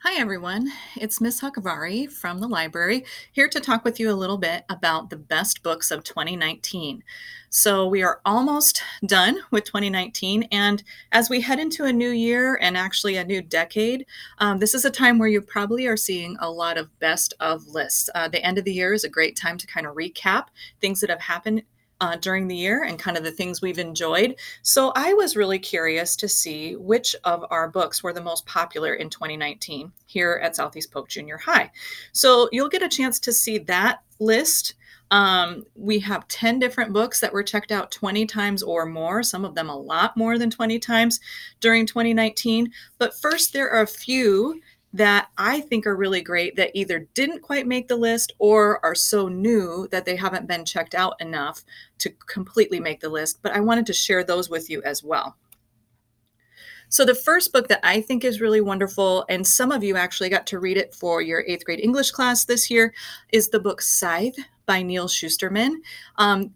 Hi, everyone. It's Miss Huckabari from the library, here to talk with you a little bit about the best books of 2019. So, we are almost done with 2019, and as we head into a new year and actually a new decade, this is a time where you probably are seeing a lot of best of lists. The end of the year is a great time to kind of recap things that have happened. During the year and kind of the things we've enjoyed. So I was really curious to see which of our books were the most popular in 2019 here at Southeast Polk Junior High. So you'll get a chance to see that list. We have 10 different books that were checked out 20 times or more, some of them a lot more than 20 times during 2019. But first, there are a few that I think are really great that either didn't quite make the list or are so new that they haven't been checked out enough to completely make the list, but I wanted to share those with you as well. So, the first book that I think is really wonderful, and some of you actually got to read it for your eighth grade English class this year, is the book Scythe by Neil Shusterman.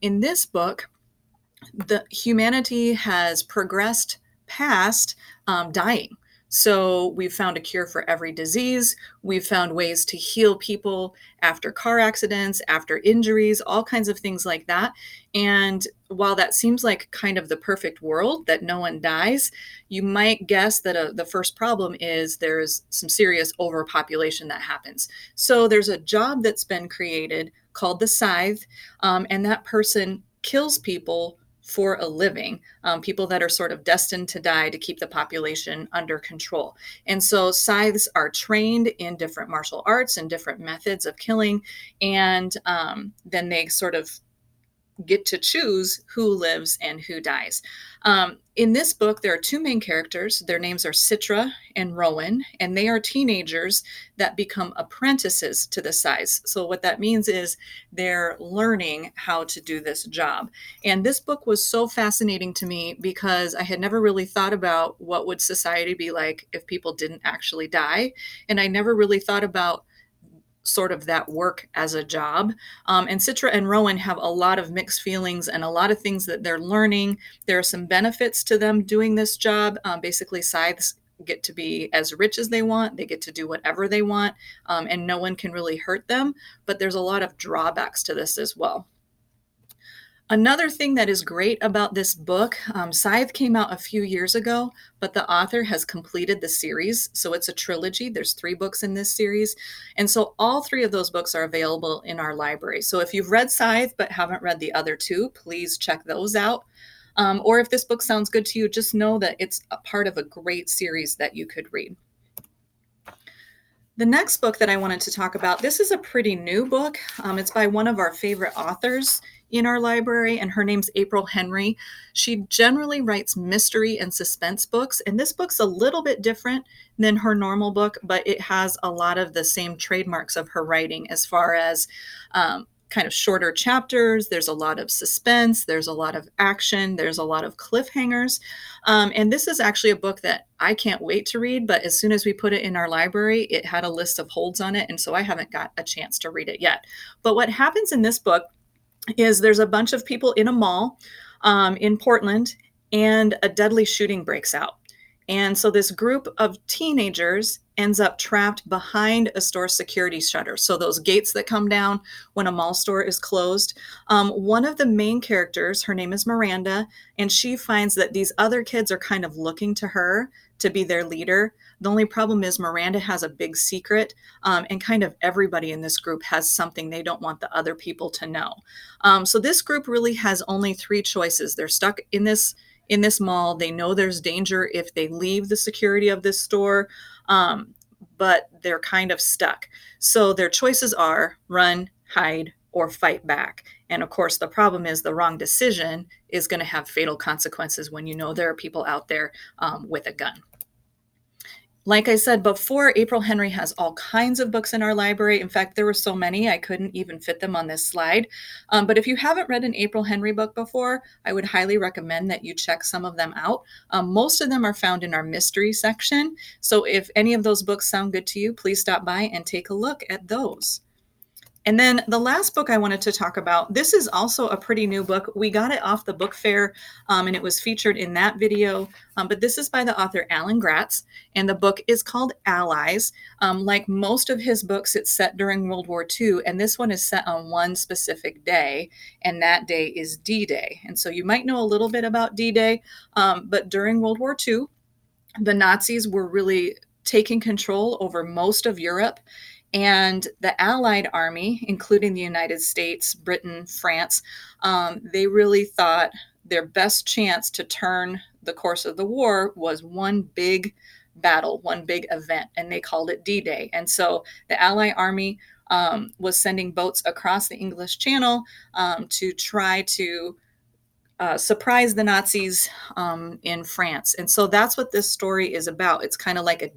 In this book, the humanity has progressed past dying. So we've found a cure for every disease. We've found ways to heal people after car accidents, after injuries, all kinds of things like that. And while that seems like kind of the perfect world that no one dies, you might guess that the first problem is there's some serious overpopulation that happens. So there's a job that's been created called the Scythe, and that person kills people for a living, people that are sort of destined to die to keep the population under control. And so scythes are trained in different martial arts and different methods of killing, and then they sort of get to choose who lives and who dies. In this book, there are two main characters. Their names are Citra and Rowan, and they are teenagers that become apprentices to the Scythes. So, what that means is they're learning how to do this job. And this book was so fascinating to me because I had never really thought about what would society be like if people didn't actually die. And I never really thought about sort of that work as a job. And Citra and Rowan have a lot of mixed feelings and a lot of things that they're learning. There are some benefits to them doing this job. Basically, scythes get to be as rich as they want, they get to do whatever they want, and no one can really hurt them. But there's a lot of drawbacks to this as well. Another thing that is great about this book, Scythe came out a few years ago, but the author has completed the series. So it's a trilogy. There's 3 books in this series. And so all 3 of those books are available in our library. So if you've read Scythe but haven't read the other 2, please check those out. Or if this book sounds good to you, just know that it's a part of a great series that you could read. The next book that I wanted to talk about, this is a pretty new book. It's by one of our favorite authors in our library, and her name's April Henry. She generally writes mystery and suspense books, and this book's a little bit different than her normal book, but it has a lot of the same trademarks of her writing as far as kind of shorter chapters. There's a lot of suspense, there's a lot of action, there's a lot of cliffhangers. And this is actually a book that I can't wait to read, but as soon as we put it in our library, it had a list of holds on it. And so I haven't got a chance to read it yet. But what happens in this book is there's a bunch of people in a mall in Portland, and a deadly shooting breaks out. And so this group of teenagers ends up trapped behind a store security shutter. So those gates that come down when a mall store is closed. One of the main characters, her name is Miranda, and she finds that these other kids are kind of looking to her to be their leader. The only problem is Miranda has a big secret, and kind of everybody in this group has something they don't want the other people to know. So this group really has only 3 choices. They're stuck in this mall. They know there's danger if they leave the security of this store, but they're kind of stuck. So their choices are run, hide, or fight back. And of course, the problem is the wrong decision is going to have fatal consequences when you know there are people out there with a gun. Like I said before, April Henry has all kinds of books in our library. In fact, there were so many, I couldn't even fit them on this slide. But if you haven't read an April Henry book before, I would highly recommend that you check some of them out. Most of them are found in our mystery section. So if any of those books sound good to you, please stop by and take a look at those. And then the last book I wanted to talk about, this is also a pretty new book. We got it off the book fair, and it was featured in that video. But this is by the author Alan Gratz, and the book is called Allies. Like most of his books, it's set during World War II, and this one is set on one specific day, and that day is D-Day. And so you might know a little bit about D-Day, but during World War II, the Nazis were really taking control over most of Europe. And the Allied army, including the United States, Britain, France, they really thought their best chance to turn the course of the war was one big battle, one big event, and they called it D-Day. And so the Allied army was sending boats across the English Channel to try to surprise the Nazis in France. And so that's what this story is about. It's kind of like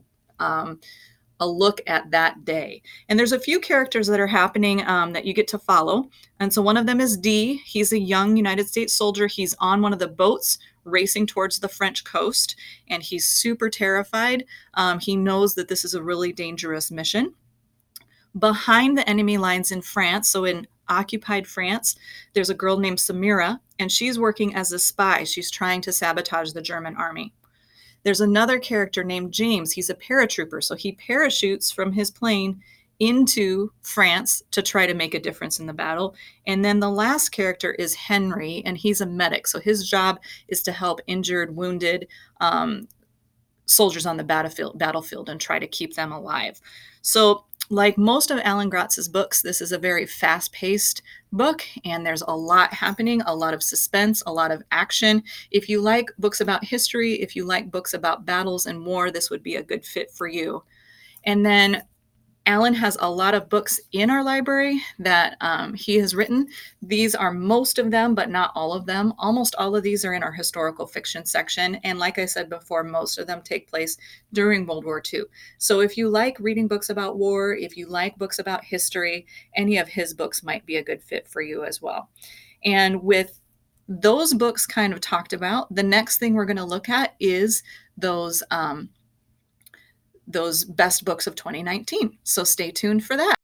a look at that day. And there's a few characters that are happening that you get to follow. And so one of them is D. He's a young United States soldier. He's on one of the boats racing towards the French coast, and he's super terrified. He knows that this is a really dangerous mission. Behind the enemy lines in France, so in occupied France, there's a girl named Samira, and she's working as a spy. She's trying to sabotage the German army. There's another character named James. He's a paratrooper, so he parachutes from his plane into France to try to make a difference in the battle. And then the last character is Henry, and he's a medic. So his job is to help injured, wounded soldiers on the battlefield and try to keep them alive. So like most of Alan Gratz's books, this is a very fast-paced book, and there's a lot happening, a lot of suspense, a lot of action. If you like books about history, if you like books about battles and war, this would be a good fit for you. And then Alan has a lot of books in our library that he has written. These are most of them, but not all of them. Almost all of these are in our historical fiction section. And like I said before, most of them take place during World War II. So if you like reading books about war, if you like books about history, any of his books might be a good fit for you as well. And with those books kind of talked about, the next thing we're going to look at is those best books of 2019. So stay tuned for that.